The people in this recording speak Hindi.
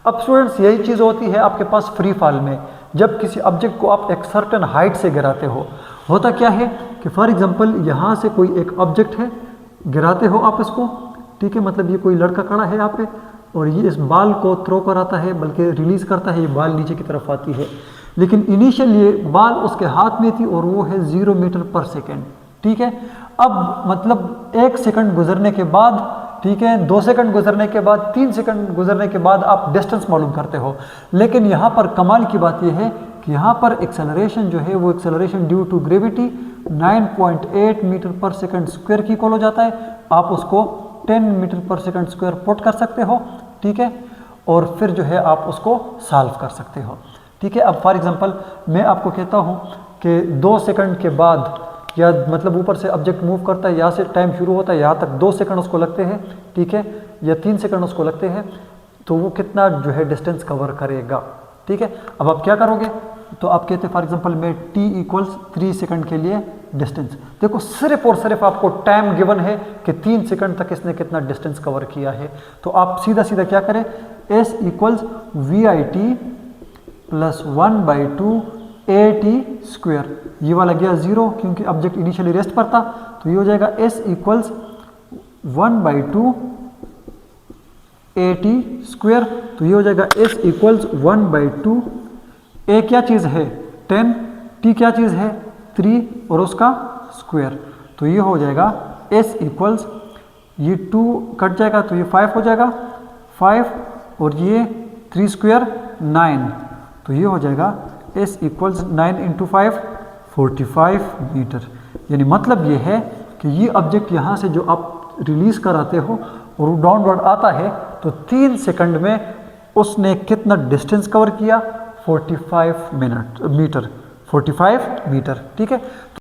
अब स्टूडेंट्स यही चीज़ होती है आपके पास फ्री फॉल में, जब किसी ऑब्जेक्ट को आप एक सर्टेन हाइट से गिराते हो। होता क्या है कि फॉर एग्जांपल यहाँ से कोई एक ऑब्जेक्ट है, गिराते हो आप इसको, ठीक है, मतलब ये कोई लड़का खड़ा है यहाँ पे और ये इस बाल को थ्रो कराता है, बल्कि रिलीज़ करता है, ये बाल नीचे की तरफ आती है, लेकिन इनिशियल ये बाल उसके हाथ में थी और वो है 0 मीटर पर सेकेंड, ठीक है। अब मतलब 1 सेकंड गुजरने के बाद, ठीक है, 2 सेकंड गुजरने के बाद, 3 सेकंड गुजरने के बाद आप डिस्टेंस मालूम करते हो। लेकिन यहाँ पर कमाल की बात यह है कि यहाँ पर एक्सेलरेशन जो है वो acceleration due to gravity 9.8 metre पर सेकंड स्क्वायर की इक्वल हो जाता है। आप उसको 10 मीटर पर सेकंड स्क्वायर पुट कर सकते हो, ठीक है, और फिर जो है आप उसको सॉल्व कर सकते हो, ठीक है। अब फॉर एग्जांपल मैं आपको कहता हूँ कि 2 सेकंड के बाद, या मतलब ऊपर से ऑब्जेक्ट मूव करता है, यहाँ से टाइम शुरू होता है, यहाँ तक 2 सेकंड उसको लगते हैं, ठीक है, या 3 सेकंड उसको लगते हैं, तो वो कितना जो है डिस्टेंस कवर करेगा, ठीक है। अब आप क्या करोगे, तो आप कहते हैं फॉर एग्जांपल मैं t = 3 सेकंड के लिए डिस्टेंस, देखो सिर्फ और सिर्फ आपको टाइम गिवन है कि 3 सेकंड तक इसने कितना डिस्टेंस कवर किया है, तो आप सीधा सीधा क्या करें, s = VIT + 1/2 AT स्क्वायर, ये वाला गया 0 क्योंकि ऑब्जेक्ट इनिशियली रेस्ट पर था, तो ये हो जाएगा s = 1/2 AT स्क्वायर, तो ये हो जाएगा s = 1/2, a क्या चीज़ है 10, t क्या चीज़ है 3 और उसका स्क्वायर, तो ये हो जाएगा s = ये 2 कट जाएगा तो ये 5 हो जाएगा 5 और ये 3 स्क्वायर 9, तो ये हो जाएगा s = 9 × 5 45 मीटर। यानी मतलब ये है कि ये ऑब्जेक्ट यहाँ से जो आप रिलीज़ कराते हो और वो डाउनवर्ड आता है, तो 3 सेकंड में उसने कितना डिस्टेंस कवर किया 45 मीटर, ठीक है।